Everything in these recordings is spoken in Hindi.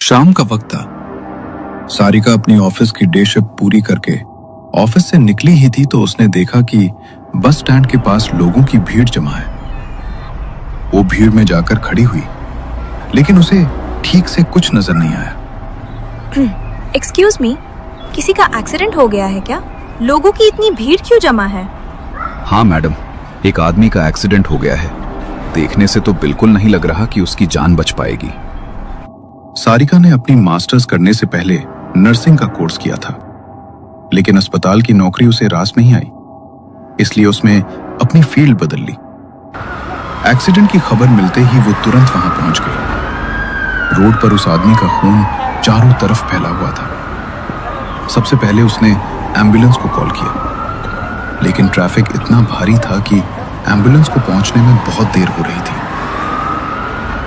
शाम का वक्त था। सारिका अपनी ऑफिस की डे शिफ्ट पूरी करके ऑफिस से निकली ही थी तो उसने देखा कि बस स्टैंड के पास लोगों की भीड़ जमा है। वो भीड़ में जाकर खड़ी हुई, लेकिन उसे ठीक से कुछ नजर नहीं आया। एक्सक्यूज मी, किसी का एक्सीडेंट हो गया है क्या? लोगों की इतनी भीड़ क्यों जमा है? हाँ मैडम, एक आदमी का एक्सीडेंट हो गया है। देखने से तो बिल्कुल नहीं लग रहा कि उसकी जान बच पाएगी। सारिका ने अपनी मास्टर्स करने से पहले नर्सिंग का कोर्स किया था, लेकिन अस्पताल की नौकरी उसे रास नहीं आई, इसलिए उसने अपनी फील्ड बदल ली। एक्सीडेंट की खबर मिलते ही वो तुरंत वहां पहुंच गई। रोड पर उस आदमी का खून चारों तरफ फैला हुआ था। सबसे पहले उसने एम्बुलेंस को कॉल किया, लेकिन ट्रैफिक इतना भारी था कि एम्बुलेंस को पहुंचने में बहुत देर हो रही थी।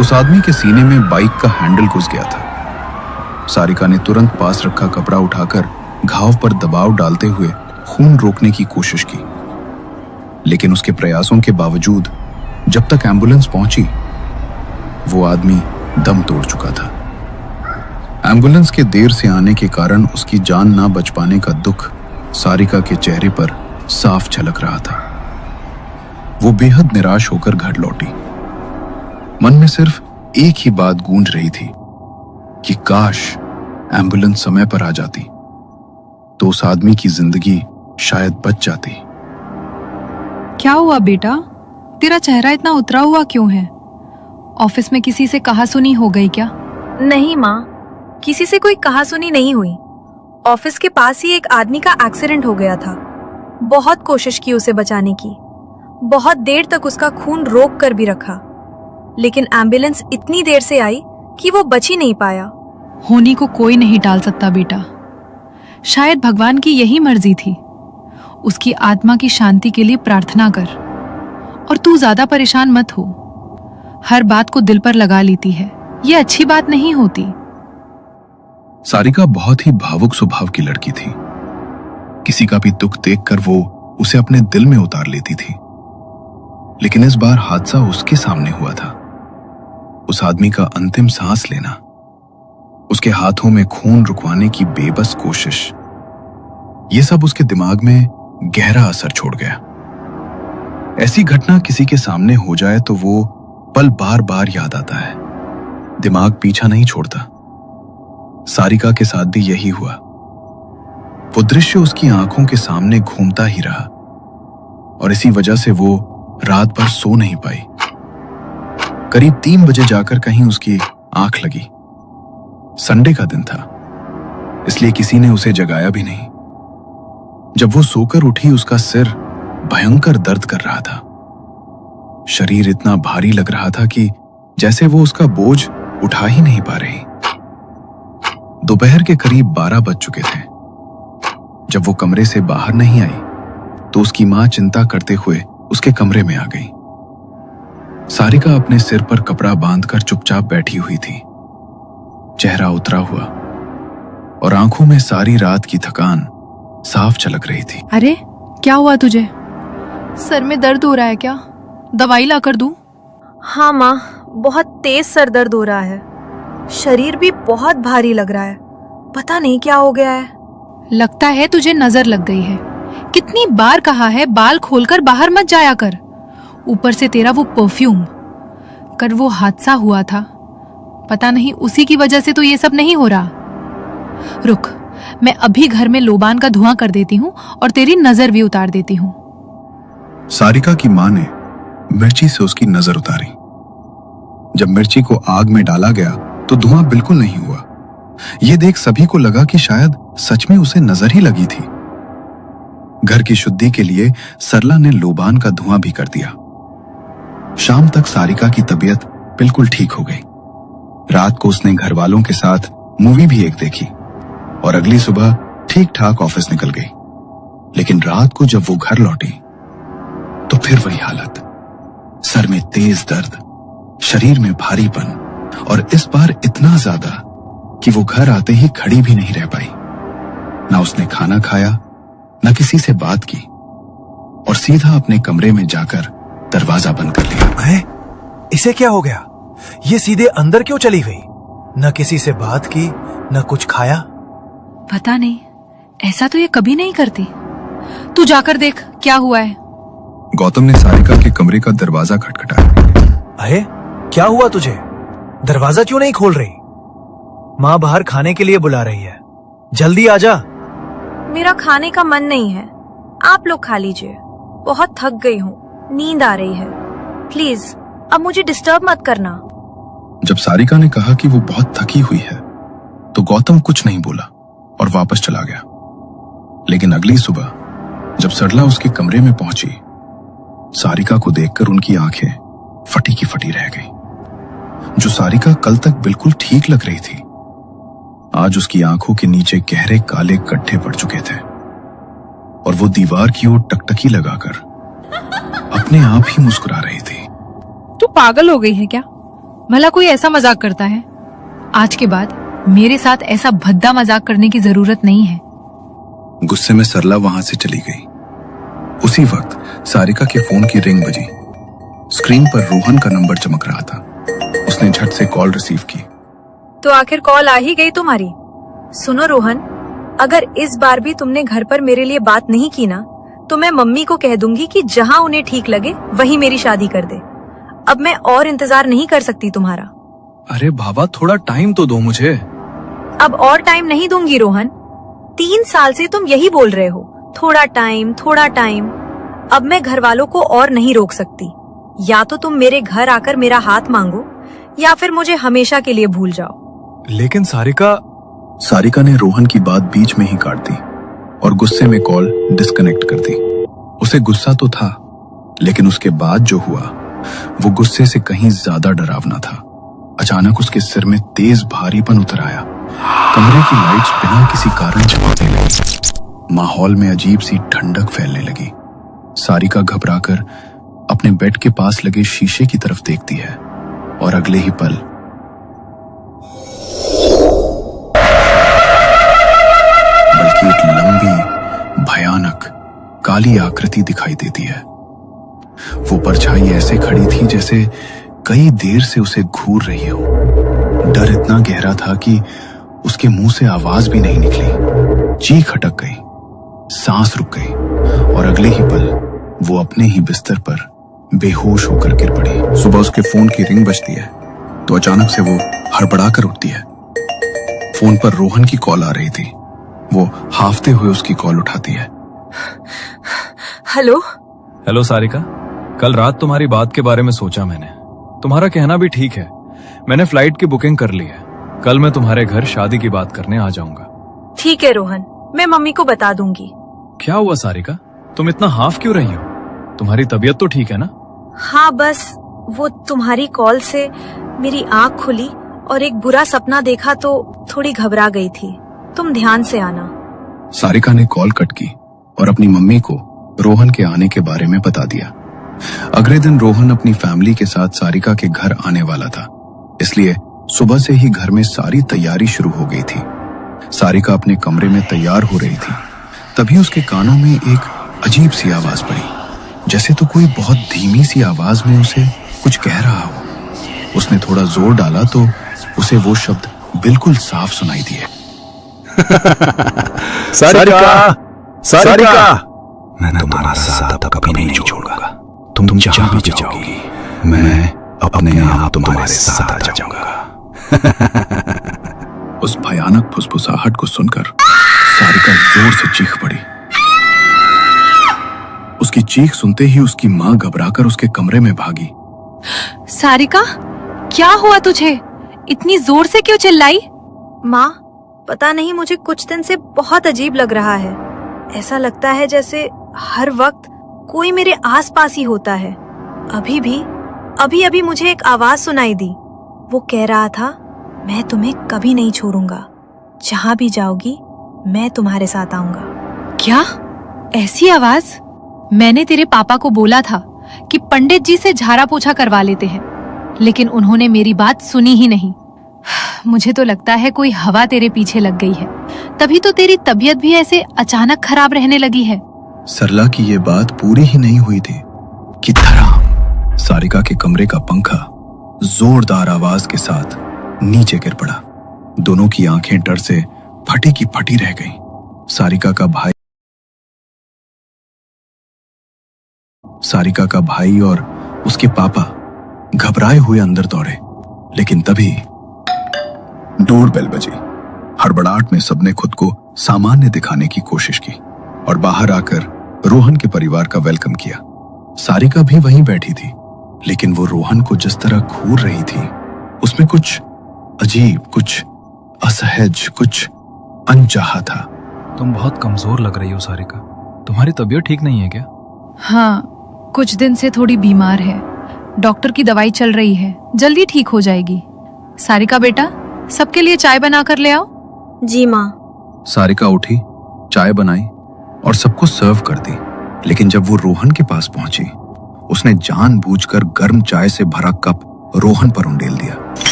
उस आदमी के सीने में बाइक का हैंडल घुस गया था। सारिका ने तुरंत पास रखा कपड़ा उठाकर घाव पर दबाव डालते हुए खून रोकने की कोशिश की, लेकिन उसके प्रयासों के बावजूद जब तक एम्बुलेंस पहुंची, वो आदमी दम तोड़ चुका था। एम्बुलेंस के देर से आने के कारण उसकी जान ना बच पाने का दुख सारिका के चेहरे पर साफ झलक रहा था। वो बेहद निराश होकर घर लौटी। मन में सिर्फ एक ही बात गूंज रही थी कि काश एम्बुलेंस समय पर आ जाती तो उस आदमी की जिंदगी शायद बच जाती। क्या हुआ बेटा? तेरा चेहरा इतना उतरा हुआ क्यों है? ऑफिस में किसी से कहासुनी हो गई क्या? नहीं माँ, किसी से कोई कहासुनी नहीं हुई। ऑफिस के पास ही एक आदमी का एक्सीडेंट हो गया था। बहुत कोशिश की उसे बचाने की, बहुत देर तक उसका खून रोक कर भी रखा, लेकिन एम्बुलेंस इतनी देर से आई कि वो बच ही नहीं पाया। होनी को कोई नहीं टाल सकता बेटा। शायद भगवान की यही मर्जी थी। उसकी आत्मा की शांति के लिए प्रार्थना कर, और तू ज्यादा परेशान मत हो। हर बात को दिल पर लगा लेती है, ये अच्छी बात नहीं होती। सारिका बहुत ही भावुक स्वभाव की लड़की थी। किसी का भी दुख देखकर वो उसे अपने दिल में उतार लेती थी, लेकिन इस बार हादसा उसके सामने हुआ था। उस आदमी का अंतिम सांस लेना, उसके हाथों में खून रुकवाने की बेबस कोशिश, ये सब उसके दिमाग में गहरा असर छोड़ गया। ऐसी घटना किसी के सामने हो जाए तो वो पल बार बार याद आता है, दिमाग पीछा नहीं छोड़ता। सारिका के साथ भी यही हुआ। वो दृश्य उसकी आंखों के सामने घूमता ही रहा, और इसी वजह से वो रात भर सो नहीं पाई। करीब 3 बजे जाकर कहीं उसकी आंख लगी। संडे का दिन था, इसलिए किसी ने उसे जगाया भी नहीं। जब वो सोकर उठी, उसका सिर भयंकर दर्द कर रहा था। शरीर इतना भारी लग रहा था कि जैसे वो उसका बोझ उठा ही नहीं पा रही। दोपहर के करीब 12 बज चुके थे। जब वो कमरे से बाहर नहीं आई तो उसकी मां चिंता करते हुए उसके कमरे में आ गई। सारिका अपने सिर पर कपड़ा बांधकर चुपचाप बैठी हुई थी, चेहरा उतरा हुआ और आंखों में सारी रात की थकान साफ झलक रही थी। अरे क्या हुआ तुझे? सर में दर्द हो रहा है क्या? दवाई ला कर दूं? हाँ माँ, बहुत तेज सर दर्द हो रहा है। शरीर भी बहुत भारी लग रहा है, पता नहीं क्या हो गया है। लगता है तुझे नजर लग गई है। कितनी बार कहा है बाल खोलकर बाहर मत जाया कर। ऊपर से तेरा वो परफ्यूम। कर वो हादसा हुआ था, पता नहीं उसी की वजह से तो ये सब नहीं हो रहा। रुक, मैं अभी घर में लोबान का धुआं कर देती हूँ और तेरी नजर भी उतार देती हूँ। सारिका की मां ने मिर्ची से उसकी नजर उतारी। जब मिर्ची को आग में डाला गया तो धुआं बिल्कुल नहीं हुआ। यह देख सभी को लगा कि शायद सच में उसे नजर ही लगी थी। घर की शुद्धि के लिए सरला ने लोबान का धुआं भी कर दिया। शाम तक सारिका की तबीयत बिल्कुल ठीक हो गई। रात को उसने घर वालों के साथ मूवी भी एक देखी और अगली सुबह ठीक ठाक ऑफिस निकल गई। लेकिन रात को जब वो घर लौटी तो फिर वही हालत, सर में तेज दर्द, शरीर में भारीपन, और इस बार इतना ज्यादा कि वो घर आते ही खड़ी भी नहीं रह पाई। ना उसने खाना खाया, ना किसी से बात की, और सीधा अपने कमरे में जाकर दरवाजा बंद कर लिया। इसे क्या हो गया? ये सीधे अंदर क्यों चली गई? न किसी से बात की, न कुछ खाया। पता नहीं, ऐसा तो ये कभी नहीं करती। तू जाकर देख क्या हुआ है। गौतम ने सारिका के कमरे का दरवाजा खटखटाया। अरे क्या हुआ तुझे? दरवाजा क्यों नहीं खोल रही? माँ बाहर खाने के लिए बुला रही है, जल्दी आजा। मेरा खाने का मन नहीं है, आप लोग खा लीजिए। बहुत थक गई हूँ, नींद आ रही है। प्लीज अब मुझे डिस्टर्ब मत करना। जब सारिका ने कहा कि वो बहुत थकी हुई है तो गौतम कुछ नहीं बोला और वापस चला गया। लेकिन अगली सुबह जब सरला उसके कमरे में पहुंची, सारिका को देखकर उनकी आंखें फटी की फटी रह गई। जो सारिका कल तक बिल्कुल ठीक लग रही थी, आज उसकी आंखों के नीचे गहरे काले गड्ढे पड़ चुके थे और वो दीवार की ओर टकटकी लगाकर अपने आप ही मुस्कुरा रही थी। तू पागल हो गई है क्या? भला कोई ऐसा मजाक करता है? आज के बाद मेरे साथ ऐसा भद्दा मजाक करने की जरूरत नहीं है। गुस्से में सरला वहां से चली गई। उसी वक्त सारिका के फोन की रिंग बजी। स्क्रीन पर रोहन का नंबर चमक रहा था। उसने झट से कॉल रिसीव की। तो आखिर कॉल आ ही गई तुम्हारी। सुनो रोहन, अगर इस बार भी तुमने घर पर मेरे लिए बात नहीं की ना, तो मैं मम्मी को कह दूंगी कि जहाँ उन्हें ठीक लगे वहीं मेरी शादी कर दे। अब मैं और इंतजार नहीं कर सकती तुम्हारा। अरे बाबा, थोड़ा टाइम तो दो मुझे। अब और टाइम नहीं दूंगी रोहन। 3 साल से तुम यही बोल रहे हो, थोड़ा टाइम थोड़ा टाइम। अब मैं घर वालों को और नहीं रोक सकती। या तो तुम मेरे घर आकर मेरा हाथ मांगो या फिर मुझे हमेशा के लिए भूल जाओ। लेकिन सारिका ने रोहन की बात बीच में ही काट दी और गुस्से में कॉल डिस्कनेक्ट कर दी। उसे गुस्सा तो था, लेकिन उसके बाद जो हुआ वो गुस्से से कहीं ज्यादा डरावना था। अचानक उसके सिर में तेज भारीपन उतर आया। कमरे की लाइट्स बिना किसी कारण चमकने लगी। माहौल में अजीब सी ठंडक फैलने लगी। सारिका घबराकर अपने बेड के पास लगे शीशे की तरफ देखती है और अगले ही पल बल्कि एक लंबी भयानक काली आकृति दिखाई देती है। वो परछाई ऐसे खड़ी थी जैसे कई देर से उसे घूर रही हो। डर इतना गहरा था कि उसके मुंह से आवाज भी नहीं निकली। चीख अटक गई, सांस रुक गई और अगले ही पल वो अपने ही बिस्तर पर बेहोश होकर गिर पड़ी। सुबह उसके फोन की रिंग बजती है तो अचानक से वो हड़बड़ाकर उठती है। फोन पर रोहन की कॉल आ रही थी। वो हाफते हुए उसकी कॉल उठाती है। हेलो। हेलो सारिका, कल रात तुम्हारी बात के बारे में सोचा मैंने। तुम्हारा कहना भी ठीक है। मैंने फ्लाइट की बुकिंग कर ली है। कल मैं तुम्हारे घर शादी की बात करने आ जाऊंगा। ठीक है रोहन, मैं मम्मी को बता दूंगी। क्या हुआ सारिका, तुम इतना हाफ क्यों रही हो? तुम्हारी तबीयत तो ठीक है ना? हाँ, बस वो तुम्हारी कॉल से मेरी आँख खुली और एक बुरा सपना देखा तो थोड़ी घबरा गई थी। तुम ध्यान से आना। सारिका ने कॉल कट की और अपनी मम्मी को रोहन के आने के बारे में बता दिया। अगले दिन रोहन अपनी फैमिली के साथ सारिका के घर आने वाला था, इसलिए सुबह से ही घर में सारी तैयारी शुरू हो गई थी। सारिका अपने कमरे में तैयार हो रही थी, तभी उसके कानों में एक अजीब सी आवाज पड़ी, जैसे तो कोई बहुत धीमी सी आवाज में उसे कुछ कह रहा हो। उसने थोड़ा जोर डाला तो उसे वो शब्द बिल्कुल साफ सुनाई दिए। सारिका, सारिका, मैं तुम्हारा साथ अब कभी नहीं छोड़ूंगा। तुम जहां भी जाओगी, मैं अपने आप तुम्हारे साथ आ जाऊंगा। उस भयानक फुसफुसाहट को सुनकर सारिका जोर से चीख पड़ी। उसकी चीख सुनते ही उसकी माँ घबराकर उसके कमरे में भागी। सारिका, क्या हुआ तुझे? इतनी जोर से क्यों चिल्लाई? माँ, पता नहीं, मुझे कुछ दिन से बहुत अजीब लग रहा है। ऐसा लगता है जैसे हर वक्त कोई मेरे आसपास ही होता है। अभी अभी मुझे एक आवाज सुनाई दी। वो कह रहा था, मैं तुम्हें कभी नहीं छोड़ूंगा। जहां भी जाओगी मैं तुम्हारे साथ आऊंगा। क्या? ऐसी आवाज? मैंने तेरे पापा को बोला था कि पंडित जी से झाड़ा पोछा करवा लेते हैं, लेकिन उन्होंने मेरी बात सुनी ही नहीं। मुझे तो लगता है कोई हवा तेरे पीछे लग गई है, तभी तो तेरी तबीयत भी ऐसे अचानक खराब रहने लगी है। सरला की ये बात पूरी ही नहीं हुई थी कि धड़ाम सारिका के कमरे का पंखा जोरदार आवाज के साथ नीचे गिर पड़ा। दोनों की आंखें डर से फटी की फटी रह गईं। सारिका का भाई और उसके पापा घबराए हुए अंदर दौड़े, लेकिन तभी डोरबेल बजी। हड़बड़ाहट में सबने खुद को सामान्य दिखाने की कोशिश की और बाहर आकर रोहन के परिवार का वेलकम किया। सारिका भी वहीं बैठी थी, लेकिन वो रोहन को जिस तरह घूर रही थी उसमें कुछ अजीब, कुछ असहज, कुछ अनचाहा था। तुम बहुत कमजोर लग रही हो सारिका। तुम्हारी तबीयत ठीक नहीं है क्या? हाँ, कुछ दिन से थोड़ी बीमार है। डॉक्टर की दवाई चल रही है, जल्दी ठीक हो जाएगी। सारिका बेटा, सबके लिए चाय बना कर ले आओ। जी माँ। सारिका उठी, चाय बनाई और सबको सर्व कर दी। लेकिन जब वो रोहन के पास पहुंची, उसने जानबूझकर गर्म चाय से भरा कप रोहन पर उंडेल दिया।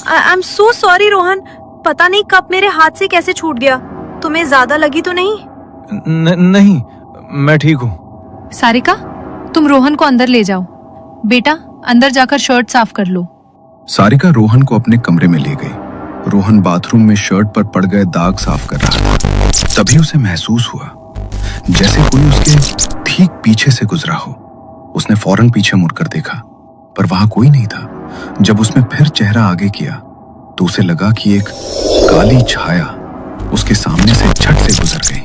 I am so sorry Rohan, पता नहीं कप मेरे हाथ से कैसे छूट गया। तुम्हें ज्यादा लगी तो नहीं? नहीं, मैं ठीक हूँ। सारिका, तुम रोहन को अंदर ले जाओ। बेटा, अंदर जाकर शर्ट साफ कर लो। सारिका रोहन को अपने कमरे में ले गई। रोहन बाथरूम में शर्ट पर पड़ गए दाग साफ कर रहा था। तभी उसे महसूस हुआ जैसे कोई उसके ठीक पीछे से गुजरा हो। उसने फौरन पीछे मुड़कर देखा, पर वहां कोई नहीं था। जब उसने फिर चेहरा आगे किया तो उसे लगा कि एक काली छाया उसके सामने से झट से गुजर गई।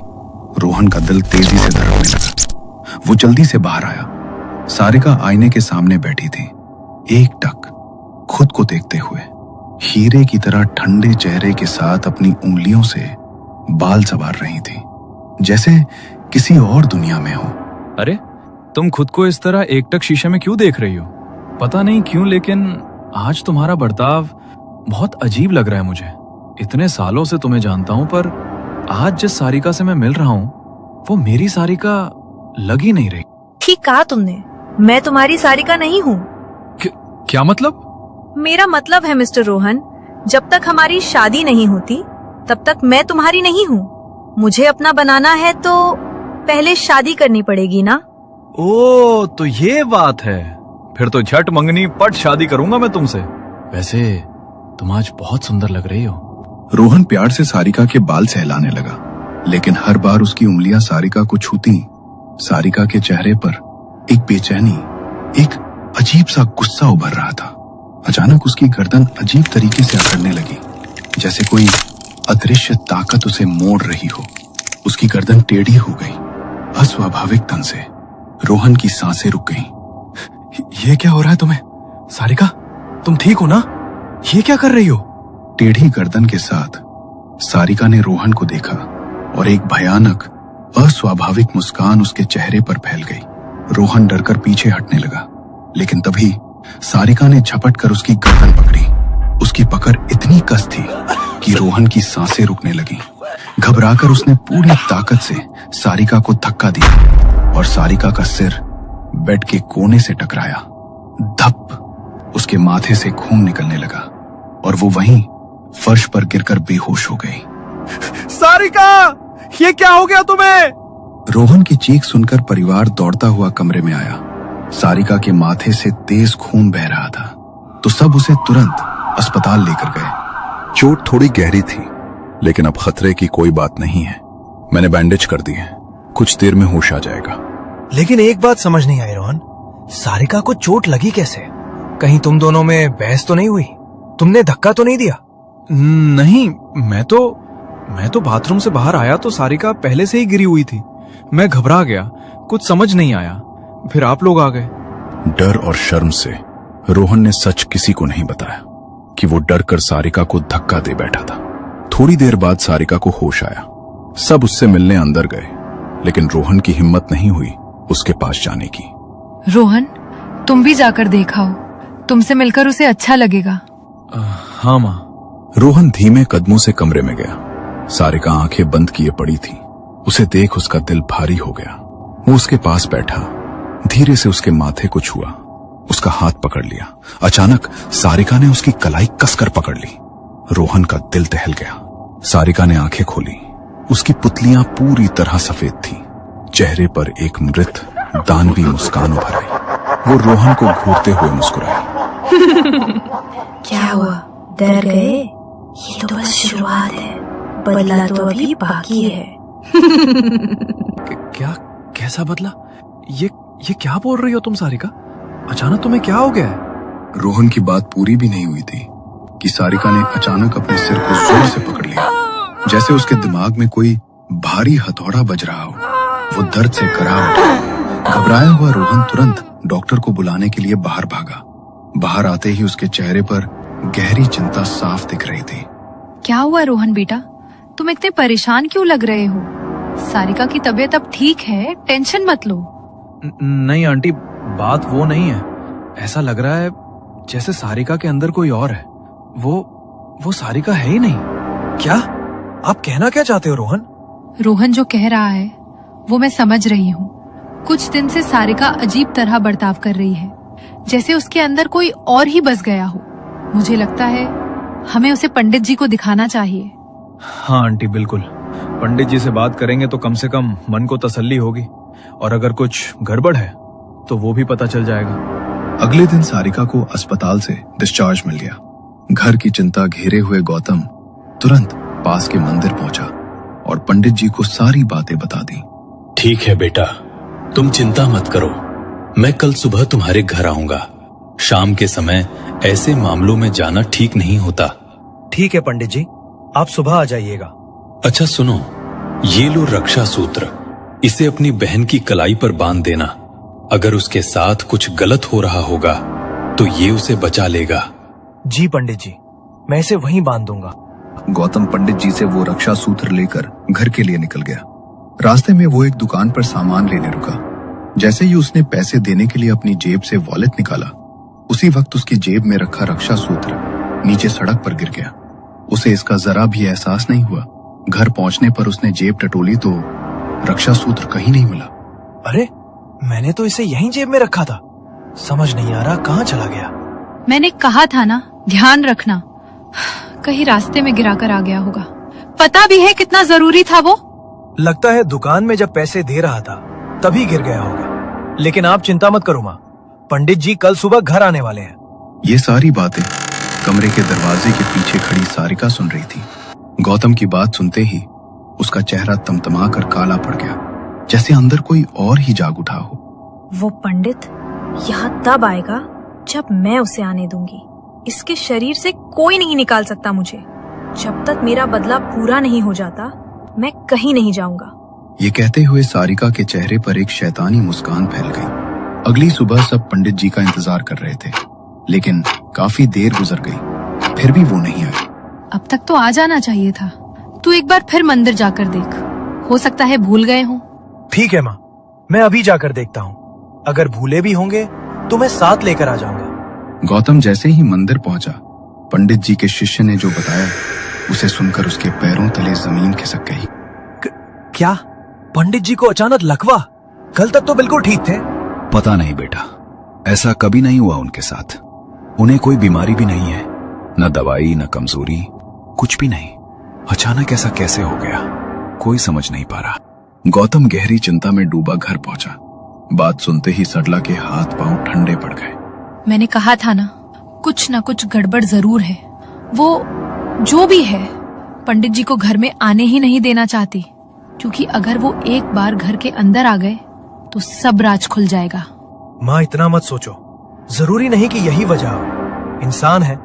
रोहन का दिल तेजी से धड़कने लगा। वो जल्दी से बाहर आया। सारिका आईने के सामने बैठी थी, एकटक खुद को देखते हुए, हीरे की तरह ठंडे चेहरे के साथ अपनी उंगलियों से बाल संवार रही थी, जैसे किसी और दुनिया में हो। अरे, तुम खुद को इस तरह एकटक शीशे में क्यों देख रही हो? पता नहीं क्यों, लेकिन आज तुम्हारा बर्ताव बहुत अजीब लग रहा है मुझे। इतने सालों से तुम्हें जानता हूं, पर आज जिस सारिका से मैं मिल रहा हूं वो मेरी सारिका लग ही नहीं रही। ठीक कहा तुमने, मैं तुम्हारी सारिका नहीं हूँ। क्या मतलब? मेरा मतलब है मिस्टर रोहन, जब तक हमारी शादी नहीं होती तब तक मैं तुम्हारी नहीं हूँ। मुझे अपना बनाना है तो पहले शादी करनी पड़ेगी ना। ओ, तो ये बात है। फिर तो झट मंगनी पट शादी करूंगा मैं तुमसे। वैसे तुम आज बहुत सुंदर लग रही हो। रोहन प्यार से सारिका के बाल सहलाने लगा, लेकिन हर बार उसकी उंगलियां सारिका को छूती, सारिका के चेहरे पर एक बेचैनी, एक अजीब सा गुस्सा उभर रहा था। अचानक उसकी गर्दन अजीब तरीके से अकड़ने लगी, जैसे कोई अदृश्य ताकत उसे मोड़ रही हो। उसकी गर्दन टेढ़ी हो गई। अस्वाभाविक ढंग से रोहन की सांसें रुक गईं। ये क्या हो रहा है तुम्हें? सारिका, तुम ठीक हो ना? ये क्या कर रही हो? टेढ़ी गर्दन के साथ सारिका ने रोहन को देखा और एक भयानक, अस्वाभाविक मुस्कान उसके चेहरे पर फैल गई। रोहन डरकर पीछे हटने लगा, लेकिन तभी सारिका ने झपट कर उसकी गर्दन पकड़ी। उसकी पकड़ इतनी कस थी कि रोहन की सांसें रुकने लगी। घबराकर उसने पूरी ताकत से सारिका को धक्का दिया और सारिका का सिर बेड के कोने से टकराया। धप, उसके माथे से खून निकलने लगा और वो वहीं फर्श पर गिरकर बेहोश हो गई। सारिका, ये क्या हो गया तुम्हें? रोहन की चीख सुनकर परिवार दौड़ता हुआ कमरे में आया। सारिका के माथे से तेज खून बह रहा था, तो सब उसे तुरंत अस्पताल लेकर गए। चोट थोड़ी गहरी थी, लेकिन अब खतरे की कोई बात नहीं है। मैंने बैंडेज कर दी है, कुछ देर में होश आ जाएगा। लेकिन एक बात समझ नहीं आई रोहन, सारिका को चोट लगी कैसे? कहीं तुम दोनों में बहस तो नहीं हुई? तुमने धक्का तो नहीं दिया? नहीं, मैं तो बाथरूम से बाहर आया तो सारिका पहले से ही गिरी हुई थी। मैं घबरा गया, कुछ समझ नहीं आया, फिर आप लोग आ गए। डर और शर्म से रोहन ने सच किसी को नहीं बताया कि वो डर कर सारिका को धक्का दे बैठा था। थोड़ी देर बाद सारिका को होश आया। सब उससे मिलने अंदर गए, लेकिन रोहन की हिम्मत नहीं हुई उसके पास जाने की। रोहन, तुम भी जाकर देखा हो, तुमसे मिलकर उसे अच्छा लगेगा। हाँ माँ। रोहन धीमे कदमों से कमरे में गया। सारिका आंखें बंद किए पड़ी थी। उसे देख उसका दिल भारी हो गया। वो उसके पास बैठा, धीरे से उसके माथे को छुआ, उसका हाथ पकड़ लिया। अचानक सारिका ने उसकी कलाई कसकर पकड़ ली। रोहन का दिल दहल गया। सारिका ने आंखें खोली। उसकी पुतलियां पूरी तरह सफेद थी। चेहरे पर एक मृत दानवी मुस्कान उभर आई। वो रोहन को घूरते हुए मुस्कुराई। क्या हुआ? डर गए? ये तो बस शुरुआत है, बदला तो अभी बाकी है। क्या? कैसा बदला? ये क्या बोल रही हो तुम सारिका? अचानक तुम्हें क्या हो गया है? रोहन की बात पूरी भी नहीं हुई थी कि सारिका ने अचानक अपने सिर को जोर से पकड़ लिया, जैसे उसके दिमाग में कोई भारी हथौड़ा बज रहा हो। वो दर्द से कराह उठा। घबराया हुआ रोहन तुरंत डॉक्टर को बुलाने के लिए बाहर भागा। बाहर आते ही उसके चेहरे पर गहरी चिंता साफ दिख रही थी। क्या हुआ रोहन बेटा, तुम इतने परेशान क्यों लग रहे हो? सारिका की तबीयत अब ठीक है, टेंशन मत लो। नहीं आंटी, बात वो नहीं है। ऐसा लग रहा है जैसे सारिका के अंदर कोई और है। वो सारिका है ही नहीं। क्या आप कहना क्या चाहते हो रोहन? रोहन जो कह रहा है वो मैं समझ रही हूँ। कुछ दिन से सारिका अजीब तरह बर्ताव कर रही है, जैसे उसके अंदर कोई और ही बस गया हो। मुझे लगता है हमें उसे पंडित जी को दिखाना चाहिए। हाँ आंटी, बिल्कुल। पंडित जी से बात करेंगे तो कम से कम मन को तसल्ली होगी, और अगर कुछ गड़बड़ है तो वो भी पता चल जाएगा। अगले दिन सारिका को अस्पताल से डिस्चार्ज मिल गया। घर की चिंता घेरे हुए गौतम तुरंत पास के मंदिर पहुंचा और पंडित जी को सारी बातें बता दी। ठीक है बेटा, तुम चिंता मत करो। मैं कल सुबह तुम्हारे घर आऊंगा। शाम के समय ऐसे मामलों में जाना ठीक नहीं होता। ठीक है पंडित जी, आप सुबह आ जाइएगा। अच्छा सुनो, ये लो रक्षा सूत्र, इसे अपनी बहन की कलाई पर बांध देना। अगर उसके साथ कुछ गलत हो रहा होगा तो ये उसे बचा लेगा। जी पंडित जी, मैं इसे वहीं बांध दूंगा। गौतम पंडित जी से वो रक्षा सूत्र लेकर घर के लिए निकल गया। रास्ते में वो एक दुकान पर सामान लेने रुका। जैसे ही उसने पैसे देने के लिए अपनी जेब से वॉलेट निकाला, उसी वक्त उसकी जेब में रखा रक्षा सूत्र नीचे सड़क पर गिर गया। उसे इसका जरा भी एहसास नहीं हुआ। घर पहुंचने पर उसने जेब टटोली तो रक्षा सूत्र कहीं नहीं मिला। अरे, मैंने तो इसे यहीं जेब में रखा था। समझ नहीं आ रहा कहाँ चला गया। मैंने कहा था ना, ध्यान रखना, कहीं रास्ते में गिराकर आ गया होगा। पता भी है कितना जरूरी था वो। लगता है दुकान में जब पैसे दे रहा था तभी गिर गया होगा। लेकिन आप चिंता मत करो माँ, पंडित जी कल सुबह घर आने वाले हैं। ये सारी बातें कमरे के दरवाजे के पीछे खड़ी सारिका सुन रही थी। गौतम की बात सुनते ही उसका चेहरा तमतमा कर काला पड़ गया, जैसे अंदर कोई और ही जाग उठा हो। वो पंडित यहाँ तब आएगा जब मैं उसे आने दूंगी। इसके शरीर से कोई नहीं निकाल सकता मुझे। जब तक मेरा बदला पूरा नहीं हो जाता मैं कहीं नहीं जाऊंगा। ये कहते हुए सारिका के चेहरे पर एक शैतानी मुस्कान फैल गई। अगली सुबह सब पंडित जी का इंतजार कर रहे थे, लेकिन काफी देर गुजर गई, फिर भी वो नहीं आए। अब तक तो आ जाना चाहिए था। तू एक बार फिर मंदिर जाकर देख, हो सकता है भूल गए हों। ठीक है माँ, मैं अभी जाकर देखता हूँ। अगर भूले भी होंगे तो मैं साथ लेकर आ जाऊंगा। गौतम जैसे ही मंदिर पहुंचा, पंडित जी के शिष्य ने जो बताया उसे सुनकर उसके पैरों तले जमीन खिसक गई। क्या पंडित जी को अचानक लकवा? कल तक तो बिल्कुल ठीक थे। पता नहीं बेटा, ऐसा कभी नहीं हुआ उनके साथ। उन्हें कोई बीमारी भी नहीं है, न दवाई न कमजोरी, कुछ भी नहीं। अचानक ऐसा कैसे हो गया, कोई समझ नहीं पा रहा। गौतम गहरी चिंता में डूबा घर पहुंचा। बात सुनते ही सरला के हाथ पांव ठंडे पड़ गए। मैंने कहा था ना, कुछ न कुछ गड़बड़ जरूर है। वो जो भी है पंडित जी को घर में आने ही नहीं देना चाहती, क्योंकि अगर वो एक बार घर के अंदर आ गए तो सब राज खुल जाएगा। माँ इतना मत सोचो, जरूरी नहीं कि यही वजह हो। इंसान है,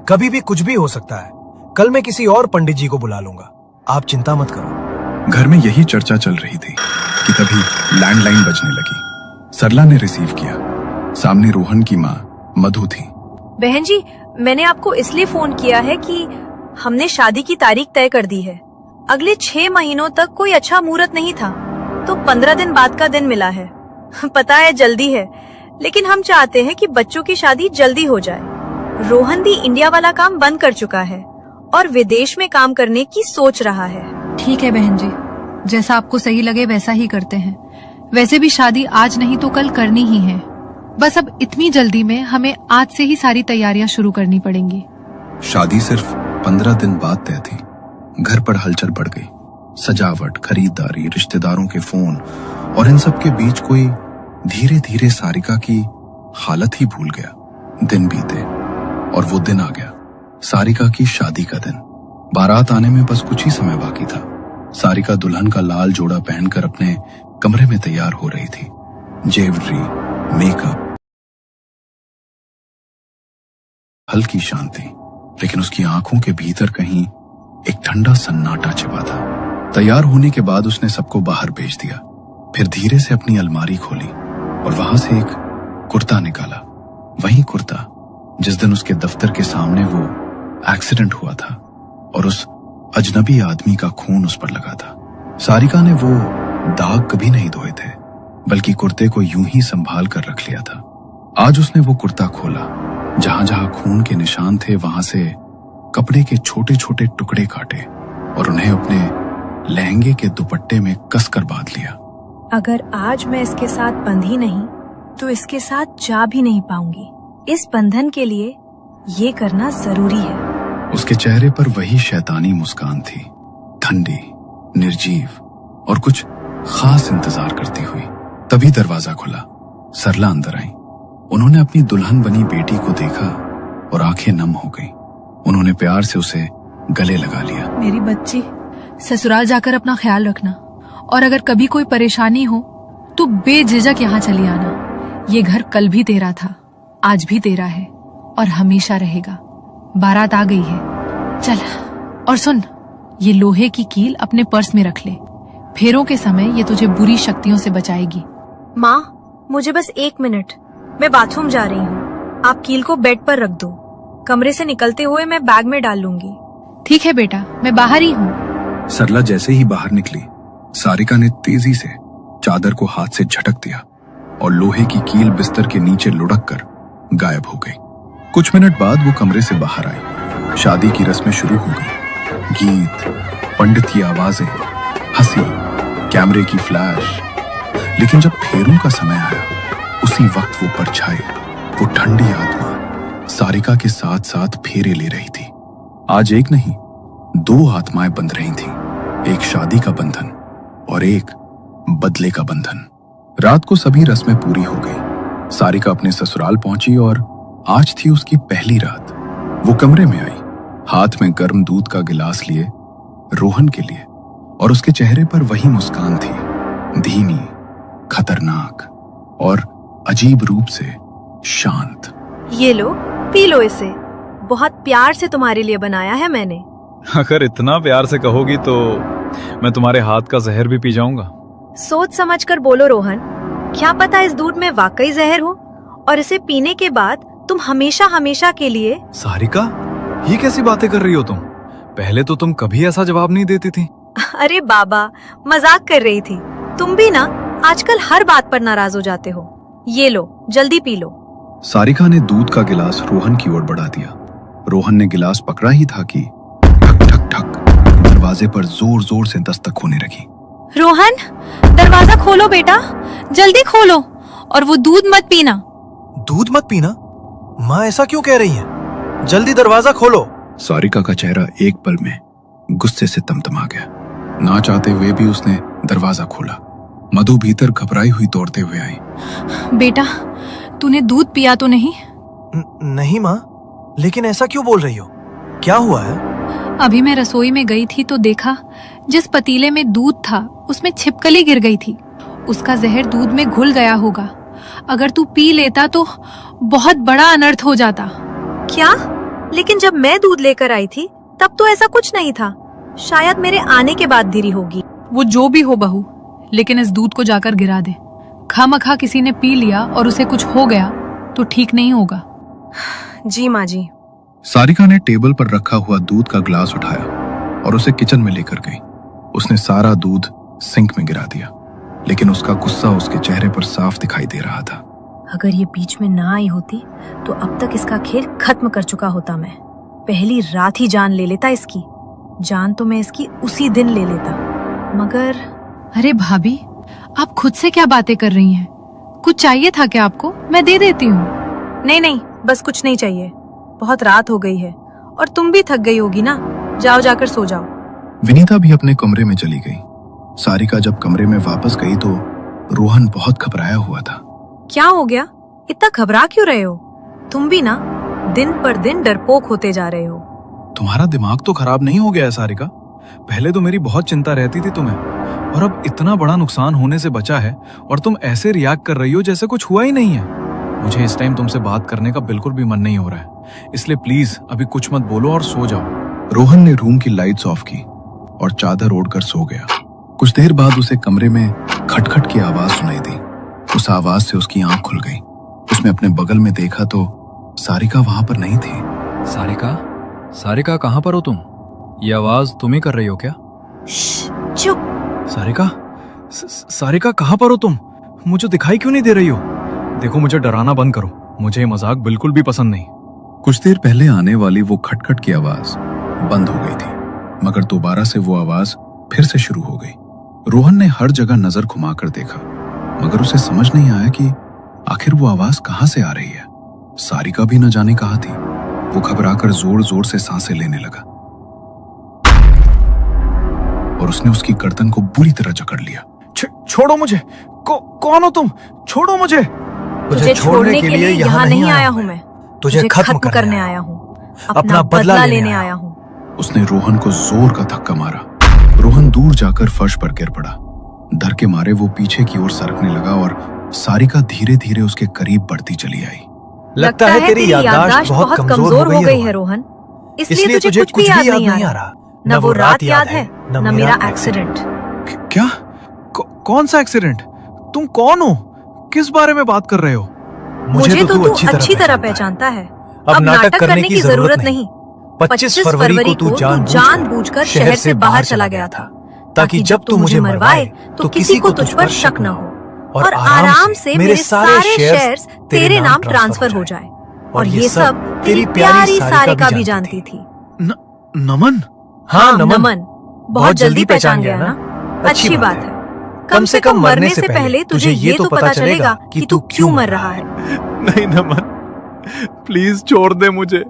कभी भी कुछ भी हो सकता है। कल मैं किसी और पंडित जी को बुला लूंगा, आप चिंता मत करो। घर में यही चर्चा चल रही थी कि तभी लैंडलाइन बजने लगी। सरला ने रिसीव किया। सामने रोहन की माँ मधु थी। बहन जी, मैंने आपको इसलिए फोन किया है कि हमने शादी की तारीख तय कर दी है। अगले 6 महीनों तक कोई अच्छा मुहूर्त नहीं था, तो 15 दिन बाद का दिन मिला है। पता है जल्दी है, लेकिन हम चाहते हैं कि बच्चों की शादी जल्दी हो जाए। रोहन भी इंडिया वाला काम बंद कर चुका है और विदेश में काम करने की सोच रहा है। ठीक है बहन जी, जैसा आपको सही लगे वैसा ही करते हैं। वैसे भी शादी आज नहीं तो कल करनी ही है। बस अब इतनी जल्दी में हमें आज से ही सारी तैयारियां शुरू करनी पड़ेंगी। शादी सिर्फ 15 दिन बाद तय थी। घर पर हलचल बढ़ गई। सजावट, खरीदारी, रिश्तेदारों के फोन और इन सब के बीच कोई धीरे धीरे सारिका की हालत ही भूल गया। दिन बीते और वो दिन आ गया। सारिका की शादी का दिन। बारात आने में बस कुछ ही समय बाकी था। सारिका दुल्हन का लाल जोड़ा पहनकर अपने कमरे में तैयार हो रही थी। ज्वेलरी, मेकअप, हल्की शांति, लेकिन उसकी आंखों के भीतर कहीं एक ठंडा सन्नाटा छिपा था। तैयार होने के बाद उसने सबको बाहर भेज दिया, फिर धीरे से अपनी अलमारी खोली और वहां से एक कुर्ता निकाला। वही कुर्ता जिस दिन उसके दफ्तर के सामने वो एक्सीडेंट हुआ था और उस अजनबी आदमी का खून उस पर लगा था। सारिका ने वो दाग कभी नहीं धोए थे, बल्कि कुर्ते को यूं ही संभाल कर रख लिया था। आज उसने वो कुर्ता खोला, जहां जहां खून के निशान थे वहां से कपड़े के छोटे छोटे टुकड़े काटे और उन्हें अपने लहंगे के दुपट्टे में कसकर बांध लिया। अगर आज मैं इसके साथ बंधी नहीं तो इसके साथ जा भी नहीं पाऊंगी। इस बंधन के लिए ये करना जरूरी है। उसके चेहरे पर वही शैतानी मुस्कान थी, ठंडी, निर्जीव और कुछ खास इंतजार करती हुई। तभी दरवाजा खुला। सरला अंदर आई। उन्होंने अपनी दुल्हन बनी बेटी को देखा और आंखें नम हो गईं। उन्होंने प्यार से उसे गले लगा लिया। मेरी बच्ची, ससुराल जाकर अपना ख्याल रखना और अगर कभी कोई परेशानी हो तो बेझिझक यहाँ चली आना। ये घर कल भी तेरा था, आज भी तेरा है और हमेशा रहेगा। बारात आ गई है, चल। और सुन, ये लोहे की कील अपने पर्स में रख ले। फेरों के समय ये तुझे बुरी शक्तियों से बचाएगी। माँ, मुझे बस 1 मिनट, मैं बाथरूम जा रही हूँ। आप कील को बेड पर रख दो। कमरे से निकलते हुए मैं बैग में डाल लूंगी। ठीक है बेटा, मैं बाहर ही हूँ। सरला जैसे ही बाहर निकली, सारिका ने तेजी से चादर को हाथ से झटक दिया और लोहे की कील बिस्तर के नीचे लुढ़क कर गायब हो गई। कुछ मिनट बाद वो कमरे से बाहर आई। शादी की रस्में शुरू हो गई। गीत, पंडित की आवाजें, हंसी, कैमरे की फ्लैश। लेकिन जब फेरों का समय आया, उसी वक्त वो परछाई, वो ठंडी आत्मा सारिका के साथ साथ फेरे ले रही थी। आज एक नहीं, 2 आत्माएं बंध रही थीं। एक शादी का बंधन और एक बदले का बंधन। रात को सभी रस्में पूरी हो गई। सारिका अपने ससुराल पहुंची और आज थी उसकी पहली रात। वो कमरे में आई, हाथ में गर्म दूध का गिलास लिए रोहन के लिए, और उसके चेहरे पर वही मुस्कान थी, धीमी, खतरनाक और अजीब रूप से शांत। ये लो, पी लो इसे। बहुत प्यार से तुम्हारे लिए बनाया है मैंने। अगर इतना प्यार से कहोगी तो मैं तुम्हारे हाथ का जहर भी पी जाऊंगा। सोच समझ कर बोलो रोहन, क्या पता इस दूध में वाकई जहर हो और इसे पीने के बाद तुम हमेशा हमेशा के लिए। सारिका, ये कैसी बातें कर रही हो तुम? पहले तो तुम कभी ऐसा जवाब नहीं देती थी। अरे बाबा, मजाक कर रही थी। तुम भी ना आजकल हर बात पर नाराज हो जाते हो। ये लो, जल्दी पी लो। सारिका ने दूध का गिलास रोहन की ओर बढ़ा दिया। रोहन ने गिलास पकड़ा ही था कि ठक ठक ठक दरवाजे पर जोर जोर से दस्तक होने लगी। रोहन, दरवाजा खोलो बेटा, जल्दी खोलो और वो दूध मत पीना। दूध मत पीना? माँ ऐसा क्यों कह रही है? जल्दी दरवाजा खोलो। सारिका का चेहरा एक पल में गुस्से से तमतमा गया। ना चाहते हुए भी उसने दरवाजा खोला। मधु भीतर घबराई हुई दौड़ते हुए आई। बेटा, तूने दूध पिया तो नहीं? नहीं माँ, लेकिन ऐसा क्यों बोल रही हो? क्या हुआ है? अभी मैं रसोई में गई थी तो देखा जिस पतीले में दूध था उसमें छिपकली गिर गई थी। उसका जहर दूध में घुल गया होगा। अगर तू पी लेता तो बहुत बड़ा अनर्थ हो जाता। क्या? लेकिन जब मैं दूध लेकर आई थी तब तो ऐसा कुछ नहीं था। शायद मेरे आने के बाद गिरी होगी। वो जो भी हो बहू, लेकिन इस दूध को जाकर गिरा दे। खामखा किसी ने पी लिया और उसे कुछ हो गया तो ठीक नहीं होगा। जी माँ जी। सारिका ने टेबल पर रखा हुआ दूध का ग्लास उठाया और उसे किचन में लेकर गई। उसने सारा दूध सिंक में गिरा दिया, लेकिन उसका गुस्सा उसके चेहरे पर साफ दिखाई दे रहा था। अगर ये बीच में ना आई होती तो अब तक इसका खेल खत्म कर चुका होता। मैं पहली रात ही जान ले लेता इसकी। जान तो मैं इसकी उसी दिन ले लेता, मगर। अरे भाभी, आप खुद से क्या बातें कर रही हैं? कुछ चाहिए था क्या आपको? मैं दे देती हूँ। नहीं नहीं, बस कुछ नहीं चाहिए। बहुत रात हो गई है और तुम भी थक गई होगी ना। जाओ, जाकर सो जाओ। विनीता भी अपने कमरे में चली गई। सारिका जब कमरे में वापस गई तो रोहन बहुत घबराया हुआ था। क्या हो गया? इतना घबरा क्यों रहे हो? तुम भी ना दिन पर दिन डरपोक होते जा रहे हो। तुम्हारा दिमाग तो खराब नहीं हो गया है सारिका? पहले तो मेरी बहुत चिंता रहती थी तुम्हें, और अब इतना बड़ा नुकसान होने से बचा है और तुम ऐसे रिएक्ट कर रही हो जैसे कुछ हुआ ही नहीं है। मुझे इस टाइम तुमसे बात करने का बिल्कुल भी मन नहीं हो रहा है, इसलिए प्लीज अभी कुछ मत बोलो और सो जाओ। रोहन ने रूम की लाइट्स ऑफ की और चादर ओढ़कर सो गया। कुछ देर बाद उसे कमरे में खटखट की आवाज सुनाई दी। उस आवाज से उसकी आंख खुल गई। उसने अपने बगल में देखा तो सारिका वहां पर नहीं थी। सारिका, सारिका कहाँ पर हो तुम? ये आवाज तुम ही कर रही हो क्या? चुप। सारिका, सारिका कहाँ पर हो तुम? मुझे दिखाई क्यों नहीं दे रही हो? देखो, मुझे डराना बंद करो, मुझे ये मजाक बिल्कुल भी पसंद नहीं। कुछ देर पहले आने वाली वो खटखट की आवाज बंद हो गई थी, मगर दोबारा से वो आवाज फिर से शुरू हो गई। रोहन ने हर जगह नजर घुमाकर देखा, मगर उसे समझ नहीं आया कि आखिर वो आवाज कहां से आ रही है। सारिका भी न जाने कहां थी। वो घबराकर जोर जोर से सांसें लेने लगा और उसने उसकी गर्दन को बुरी तरह जकड़ लिया। छोड़ो मुझे। कौन हो तुम? छोड़ो मुझे। तुझे छोड़ने के लिए यहाँ नहीं आया हूँ मैं, तुझे खत्म करने आया हूँ, अपना बदला लेने आया हूँ। उसने रोहन को जोर का धक्का मारा। रोहन दूर जाकर फर्श पर गिर पड़ा। डर के मारे वो पीछे की ओर सरकने लगा और सारिका धीरे धीरे उसके करीब बढ़ती चली आई। लगता है तेरी याददाश्त बहुत कमजोर हो गई है रोहन, इसलिए तुझे कुछ भी याद नहीं आ रहा। न वो रात याद है, न मेरा एक्सीडेंट। क्या? कौन सा एक्सीडेंट? तुम कौन हो? किस बारे में बात कर रहे हो? मुझे तो तू अच्छी तरह पहचानता है। अब नाटक करने की जरूरत नहीं। 25 फरवरी को तू जानबूझकर शहर से बाहर चला गया था, ताकि जब तू मुझे मरवाए तो किसी को तुझ पर शक न हो और आराम से मेरे सारे शेयर्स तेरे नाम ट्रांसफर हो जाए। और ये सब तेरी प्यारी सारिका भी जानती थी। नमन? हाँ, नमन बहुत जल्दी पहचान गया ना? अच्छी बात है। कम से कम मरने से पहले तुझे ये तो पता चलेगा कि तू क्यों मर रहा है। नहीं नमन, प्लीज छोड़ दे मुझे।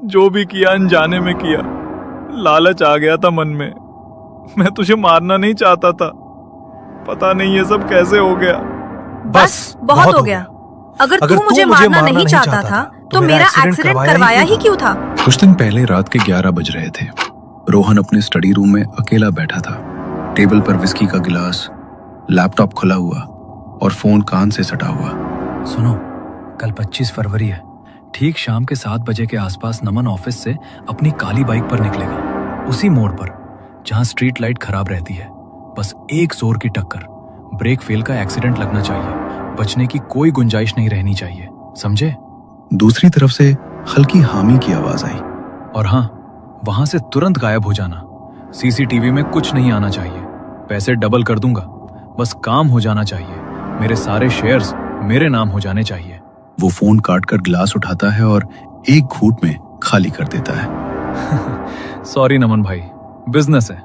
जो भी किया अनजाने में किया, लालच आ गया था मन में। मैं तुझे मारना नहीं चाहता था, पता नहीं ये सब कैसे हो गया। बस बहुत हो गया। अगर तू मुझे मारना नहीं चाहता था तो मेरा एक्सीडेंट करवाया ही क्यों था? कुछ दिन पहले रात के 11 बज रहे थे। रोहन अपने स्टडी रूम में अकेला बैठा था। टेबल पर विस्की का गिलास, लैपटॉप खुला हुआ और फोन कान से सटा हुआ। सुनो, कल 25 फरवरी है। ठीक शाम के 7 बजे के आसपास नमन ऑफिस से अपनी काली बाइक पर निकलेगा, उसी मोड़ पर जहां स्ट्रीट लाइट खराब रहती है। बस एक जोर की टक्कर, ब्रेक फेल का एक्सीडेंट लगना चाहिए। बचने की कोई गुंजाइश नहीं रहनी चाहिए, समझे? दूसरी तरफ से हल्की हामी की आवाज आई। और हाँ, वहां से तुरंत गायब हो जाना। सीसीटीवी में कुछ नहीं आना चाहिए। पैसे डबल कर दूंगा, बस काम हो जाना चाहिए। मेरे सारे शेयर्स मेरे नाम हो जाने चाहिए। वो फोन काट कर गिलास उठाता है और एक घूंट में खाली कर देता है। सॉरी नमन भाई, बिजनेस है,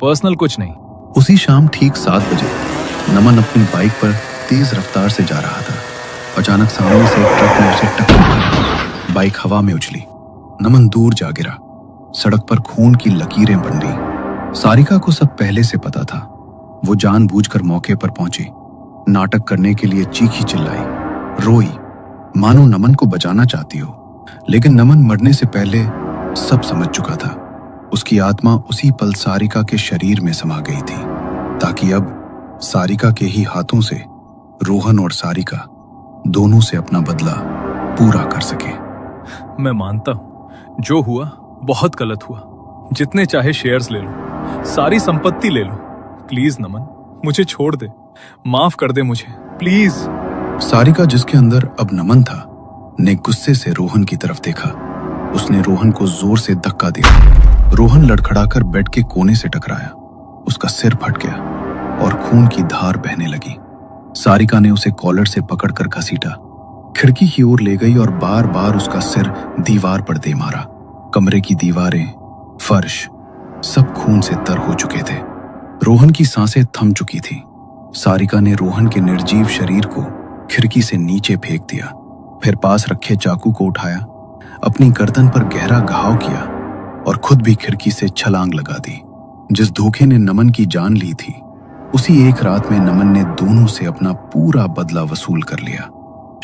पर्सनल कुछ नहीं। उसी शाम ठीक 7 बजे नमन अपनी बाइक पर तेज रफ्तार से जा रहा था। अचानक सामने से एक ट्रक ने उसे टक्कर मारी। बाइक हवा में उछली। नमन दूर जा गिरा। सड़क पर खून की लकीरें बन गई। सारिका को सब पहले से पता था। वो जानबूझकर मौके पर पहुंची। नाटक करने के लिए चीखी चिल्लाई, रोई, मानो नमन को बचाना चाहती हो। लेकिन नमन मरने से पहले सब समझ चुका था। उसकी आत्मा उसी पल सारिका के शरीर में समा गई थी, ताकि अब सारिका के ही हाथों से रोहन और सारिका दोनों से अपना बदला पूरा कर सके। मैं मानता हूं, जो हुआ बहुत गलत हुआ। जितने चाहे शेयर्स ले लो, सारी संपत्ति ले लो। प्लीज नमन, मुझे छोड़ दे, माफ कर दे मुझे, प्लीज। सारिका, जिसके अंदर अब नमन था, ने गुस्से से रोहन की तरफ देखा। उसने रोहन को जोर से धक्का दिया। रोहन लड़खड़ाकर बेड के कोने से टकराया। उसका सिर फट गया और खून की धार बहने लगी। सारिका ने उसे कॉलर से पकड़कर घसीटा, खिड़की की ओर ले गई और बार बार उसका सिर दीवार पर दे मारा। कमरे की दीवारें, फर्श सब खून से तर हो चुके थे। रोहन की सांसें थम चुकी थी। सारिका ने रोहन के निर्जीव शरीर को खिड़की से नीचे फेंक दिया, फिर पास रखे चाकू को उठाया, अपनी गर्दन पर गहरा घाव किया और खुद भी खिड़की से छलांग लगा दी। जिस धोखे ने नमन की जान ली थी, उसी एक रात में नमन ने दोनों से अपना पूरा बदला वसूल कर लिया।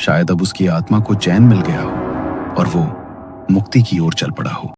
शायद अब उसकी आत्मा को चैन मिल गया हो और वो मुक्ति की ओर चल पड़ा हो।